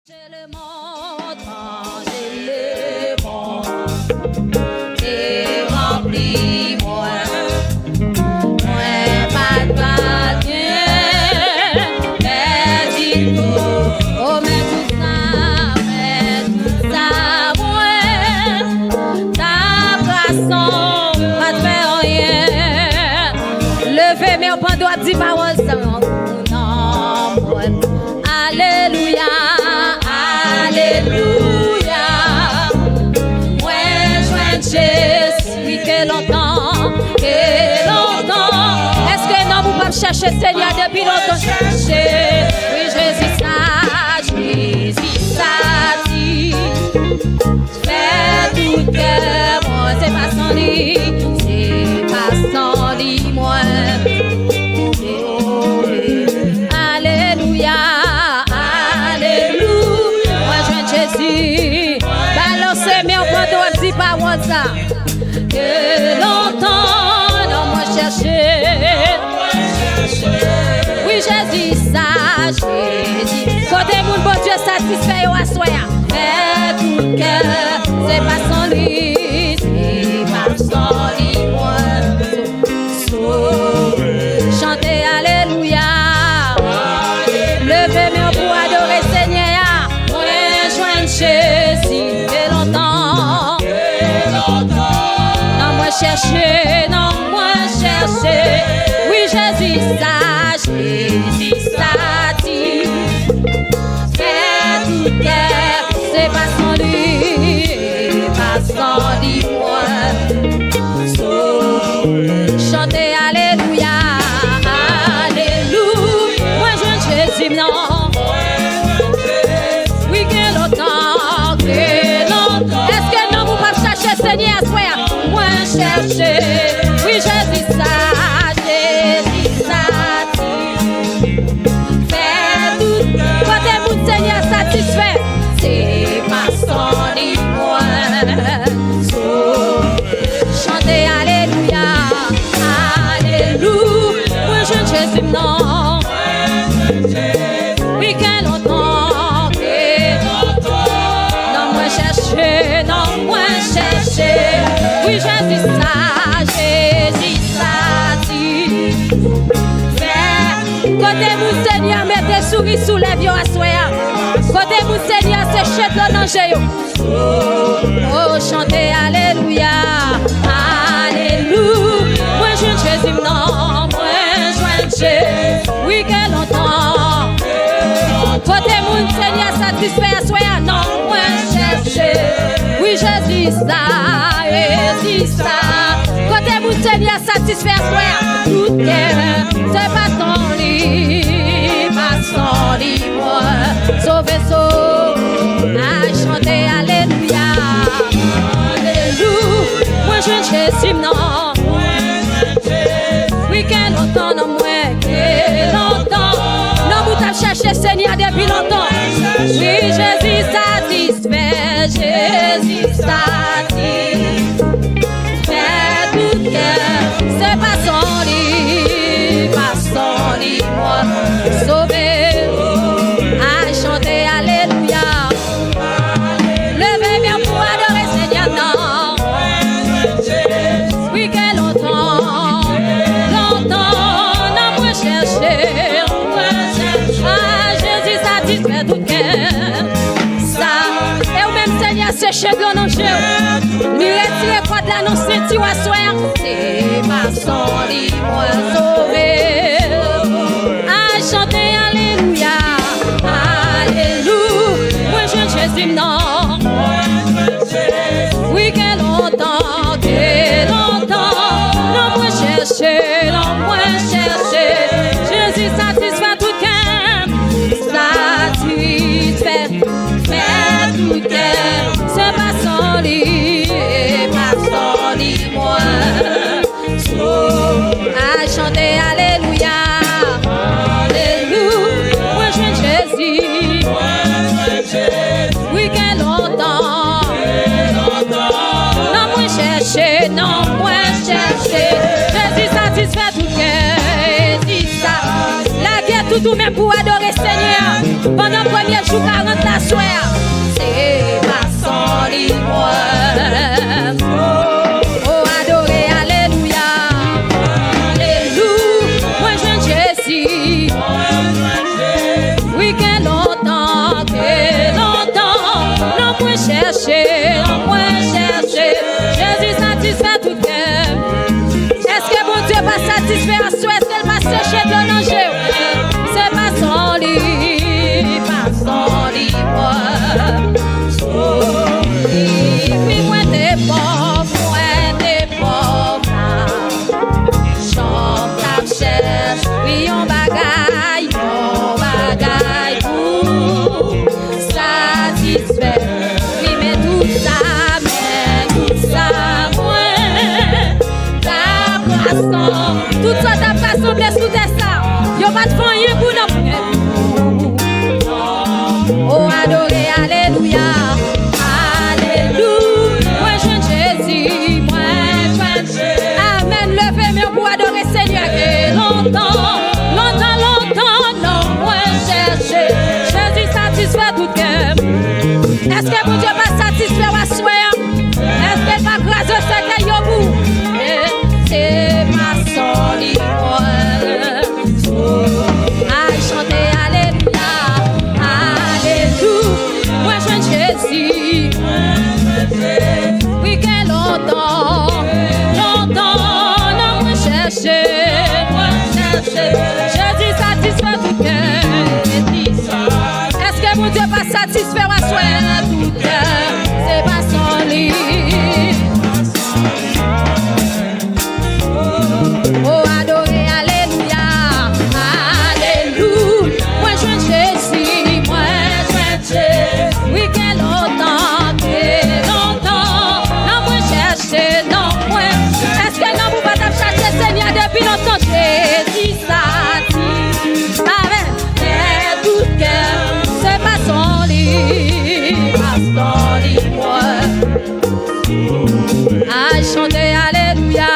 J'ai le monde, j'ai le monde, et remplis-moi, moi pas de bien, mais dis-nous, oh mais tout ça, moi, ta façon, pas de faire rien, levez mes poings droits, dis pas moi ça, non, moi, alléluia. Alléluia, moi je Jésus, oui que longtemps, est-ce que non vous pas chercher Seigneur depuis longtemps chercher, oui Jésus ça dit, fais tout cœur, moi c'est pas sans lit, moi, alléluia. Jésus, balancez mes points, dis pas moi ça. Que longtemps, non, moi chercher. Oui, Jésus, ça, Jésus. Côté mon bon Dieu satisfait ou assoya. Mais tout cœur, c'est pas son lit, c'est pas son lit, moi. Chantez Alléluia. Levez mes pour adorer Seigneur. Jésus, fait longtemps, non moi chercher, oui Jésus ça dit, fais tout cœur, c'est pas sans lui, moi, chantez Alléluia, Alléluia, moi je Jésus, non. Seigneur, sois moi chercher. Oui, Jésus ça dit. Fais tout. Côté mon Seigneur satisfait. C'est pas son lit, moi. Chantez Alléluia. Alléluia. Moi, je Jésus, non. Oui, quel longtemps. Non, moi chercher. Non, moi chercher. Oui, Jésus ça dit. Fais, côté mon Seigneur, mettez souris sous les vieux à soya. Côté mon Seigneur, c'est chèque dans l'angé. Oh, chantez Alléluia. Alléluia. Moi, je Jésus, non, moi, je Jésus. Oui, quel longtemps. Côté mon Seigneur, satisfait à soya. Non, moi, chercher. Oui, Jésus ça, côté mon Seigneur satisfait à soi, tout cœur, c'est pas son lit, moi, sauve, à chanter Alléluia, Alléluia, moi je Jésus, non, oui, quel longtemps, non, moi, quel longtemps, non, vous t'avez cherché Seigneur depuis longtemps, oui, Jésus satisfait, Jésus satisfait. C'est pas son lit, moi, sauvé, à chanter Alléluia. Levez bien pour adorer Seigneur, non. Oui, que longtemps, non, moi chercher, ah, Jésus satisfait tout cœur, ça, et au même Seigneur, c'est chez nous, non, chez nous, lui retirez quoi de l'annoncer, tu vas soir, c'est pas son lit, moi, sauvé, à chanter Alléluia, Alléluia, moi, je Jésus, non, oui, que longtemps, non, moi, chercher, Jésus satisfait tout cœur, satisfait, fait tout cœur, c'est pas son lit, moi, à chanter Alléluia, Alléluia, moi je Jésus, oui, quel longtemps, non, moi chercher, Jésus satisfait tout cœur, Jésus ça, la vie est tout même pour adorer Seigneur, pendant premier jour 40 la soirée. C'est pas sans libre. Oh, adoré, alléluia. Alléluia. Moi, je Jésus. Oui, que longtemps. Non, moi, chercher. Jésus satisfait tout cœur. Est-ce que mon Dieu va satisfaire à soi? Est-ce qu'elle va chercher de l'ange? C'est pas son lit, pas son lit. Oui, moi t'es pauvre, chante ta cherche. Oui, on bagaille pour satisfaire. Oui, mais tout ça, moi, ta façon, toute sorte de façon, blesse tout ça. Yo pas de rien pour nous. Oh, adoré, alléluia. Alléluia. Moi, je Jésus, moi, je Amen. Levez mes pour adorer Seigneur. Et longtemps, non, moi, chercher. Jésus satisfait tout cœur. Est-ce que mon Dieu va satisfaire à soi? Est-ce qu'elle va grâce au secret au bout? C'est ma solitude. Aïe, chanter alléluia, alléluia. Moi je Jésus. Oui, que longtemps, non, moi chercher. Jésus satisfait tout cœur. Est-ce que mon Dieu va satisfaire à soi tout cœur? C'est pas son lit. Oh, adoré, alléluia, alléluia. Moi, je Jésus, moi, je Jésus. Oui, que longtemps, non, moi, chercher, non, moi. Est-ce que non, vous pas chercher Seigneur depuis longtemps? Jésus, ça dit, amen. Et tout cœur, c'est pas son lit, pas son lit, moi. Ah, chanter, alléluia.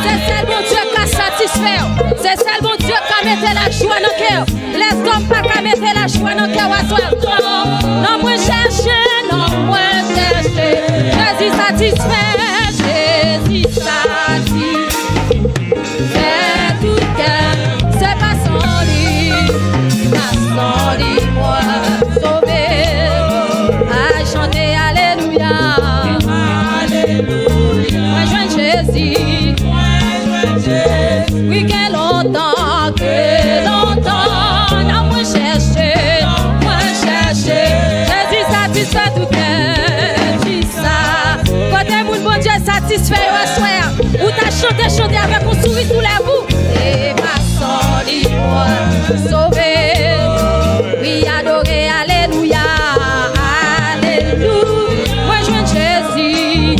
C'est celle bon Dieu qui a satisfait. C'est celle bon Dieu qui a mis la joie dans le cœur. Laisse-toi pas qu'à mettre la joie dans le cœur à toi. Non, moi chercher, non, moi chercher. Jésus satisfait, Jésus satisfait. C'est tout cœur, c'est pas son lit, moi, sauvé. Ah, chanter, alléluia. Alléluia. Moi, je Jésus. Oui, que longtemps, non, moi chercher, Jésus satisfait tout cœur, ça. Côté mon bon Dieu satisfait au soir, ou t'as chanté avec un sourire sous la boue, et pas son libre, sauvé, oui, adoré, alléluia, alléluia, moi je Jésus,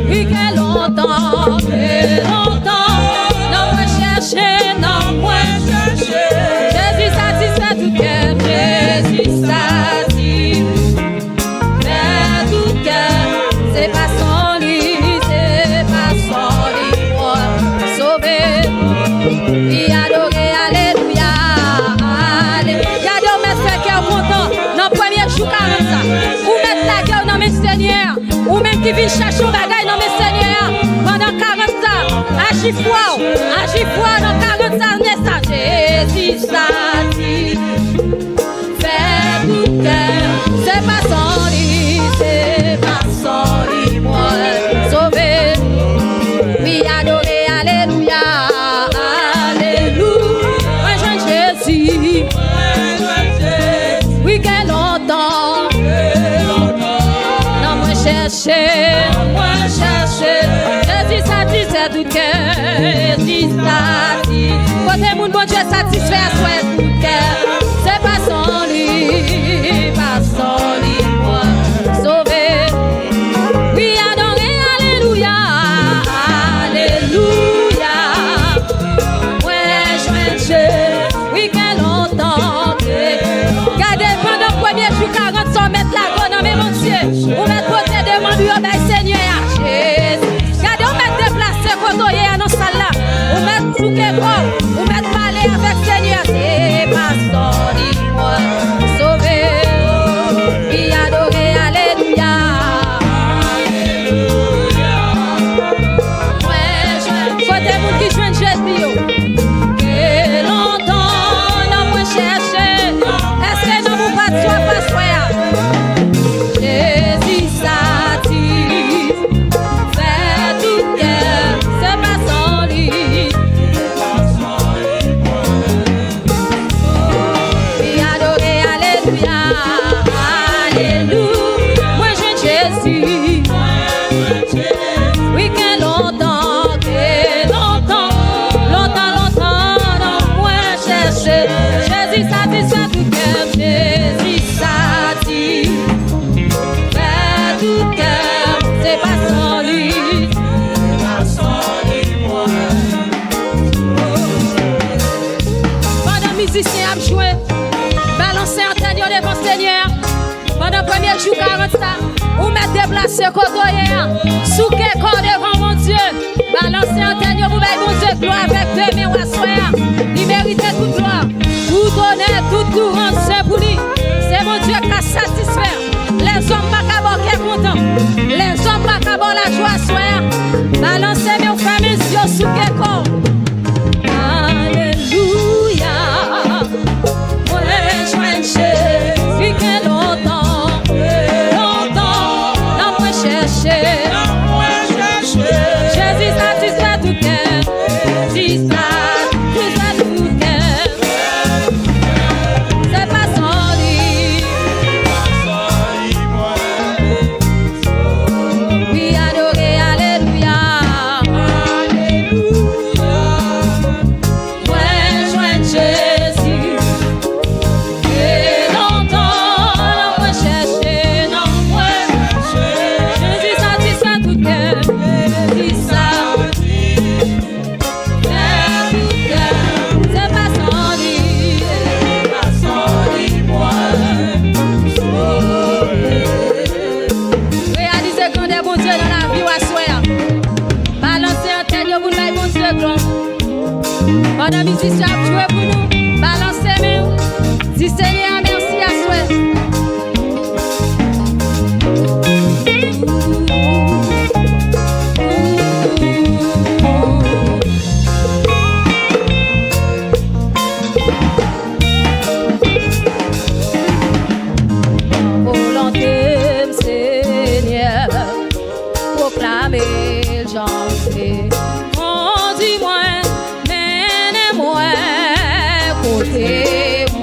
oui, que longtemps, non, moi chercher, Jésus satisfait tout cœur, Jésus satisfait tout cœur, c'est pas son lit, moi, sauvé, oui, adoré, alléluia, alléluia. Regardez, on met ce cœur content, dans le premier jour 40 ça, ou mettre la gueule dans mes Seigneur, ou même qui vient chercher un bagage dans mes Seigneur, pendant 40 ans, agis foi dans 40 ans, Jésus satisfait tout cœur, c'est pas son lit, moi, sauvé, oui, adoré, alléluia, alléluia, moi je Jésus, oui, que longtemps, non, moi chercher, Jésus satisfait tout cœur, Jésus satisfait, côté mon bon Dieu satisfait à soi tout cœur, c'est pas son lit, moi, sauvé, oui, adoré, alléluia, alléluia, ouais, je oui, que longtemps, gardez pendant le premier jour 40 sans mettre la gonne dans mes mon Dieu, ou mettre côté demande, oh ben Seigneur, Jésus, gardez, on met déplacer quand on est dans la salle là, ou mettre tout quelque, ou mettre parler avec Seigneur, c'est pas son devant Seigneur. Pendant le premier jour 40 ça, ou mettre déplacé côté sous quel corps devant mon Dieu. Balancez antenne pour mettre mon Dieu gloire avec deux mains ou assoir. Il mérite toute gloire, tout honneur, toute couronne, c'est pour lui. C'est mon Dieu qui a satisfait. Les hommes pas qu'à qui est content. Les hommes pas qu'à la joie soir. Balancez mes femmes et yeux sous quel corps. Alléluia. Moi je suis que longtemps, non moi chercher. Jésus satisfait tout cœur. Jésus satisfait tout cœur. C'est pas sans lui. Oui, adorer, alléluia. Ouais, joindre Jésus. Et longtemps, non, moi chercher, non, moi Jésus satisfait tout cœur. Jésus satisfait tout cœur. C'est pas sans lui. Réalisez qu'on est bon Dieu dans la vie ou à soi. Balancez antenne pour nous, bon Dieu gloire. Pendant musicien a joué pour nous, balancez nous. Dis Seigneur merci à soi. Volonté, Seigneur, proclamer j'en fais. Conduis-moi, mène-moi, côté où.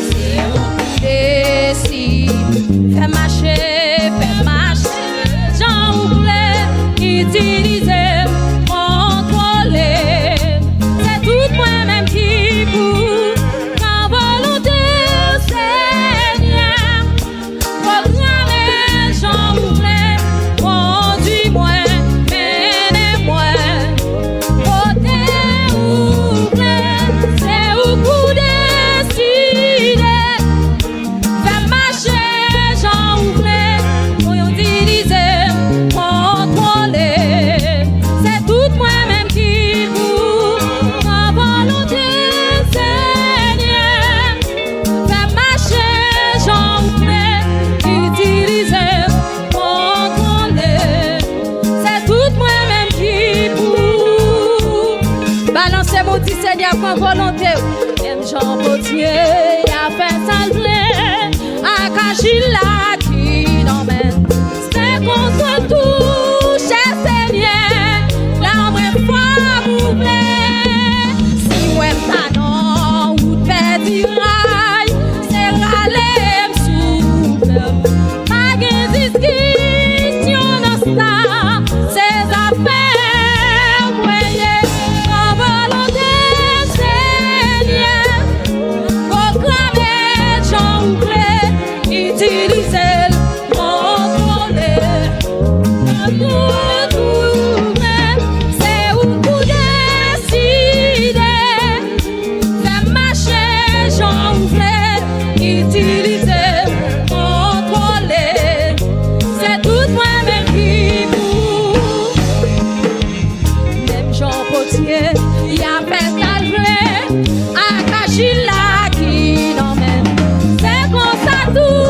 Si on décide, fais marcher, j'en oublie, utiliser, contrôler. C'est tout moi-même qui vous, quand volonté, Seigneur, proclamer, j'en oublie, conduis-moi, mène-moi, côté où, c'est où vous décidez, fais marcher, j'en oublie, pour utiliser, contrôler. C'est tout moi-même qui vous, ma volonté, Seigneur, fais marcher, j'en oublie, utiliser, contrôler. C'est tout moi-même qui vous. Balancez mon petit Seigneur comme volonté. Même Jean Gauthier a fait salver à Cachila qui l'emmène. C'est qu'on se touche, Seigneur, la vraie foi vous plaît. Si moi m't'annonce ou t'perdis rail, c'est râler m'souffle. Pas de discussion dans ça, c'est affaires, voyez, en volonté, Seigneur, proclamer, j'en oublie, utiliser, contrôler, c'est où vous décidez, fais marcher, j'en oublie, utiliser, contrôler, c'est tout moi-même qui vous. Même Jean Potier, il a fait calmer à Cachila qui l'emmène. C'est comme ça tout,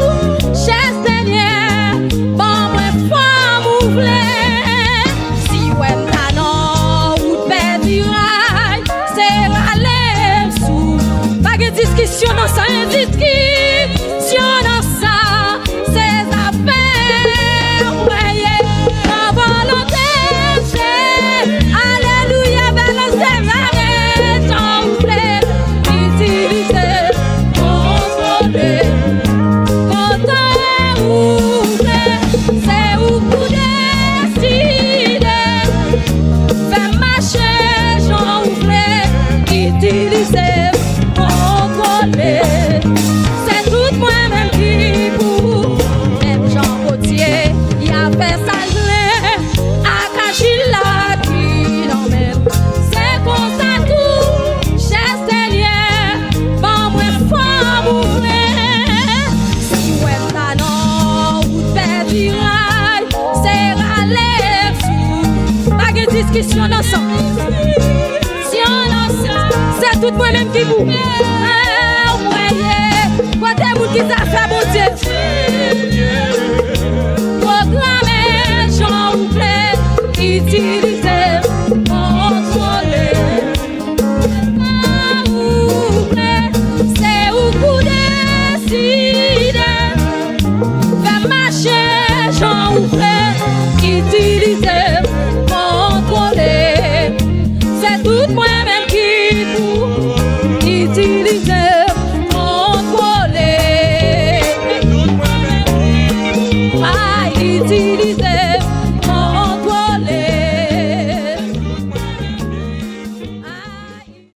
cher Seigneur, bon moi foi m'ouvre. Si ouais m'tanon ou t'perdis rail, c'est râler m'sou. Pas de discussion dans ça, discussion dans ça, c'est affaires, voyez, en volonté, c'est alléluia, balancez ma j'en oublie, utiliser, contrôler, compter, ouvrir, c'est où vous décidez, fais marcher, j'en oublie, utiliser, contrôler, c'est qui si on ensemble. Si on ensemble, c'est tout moi-même qui vous.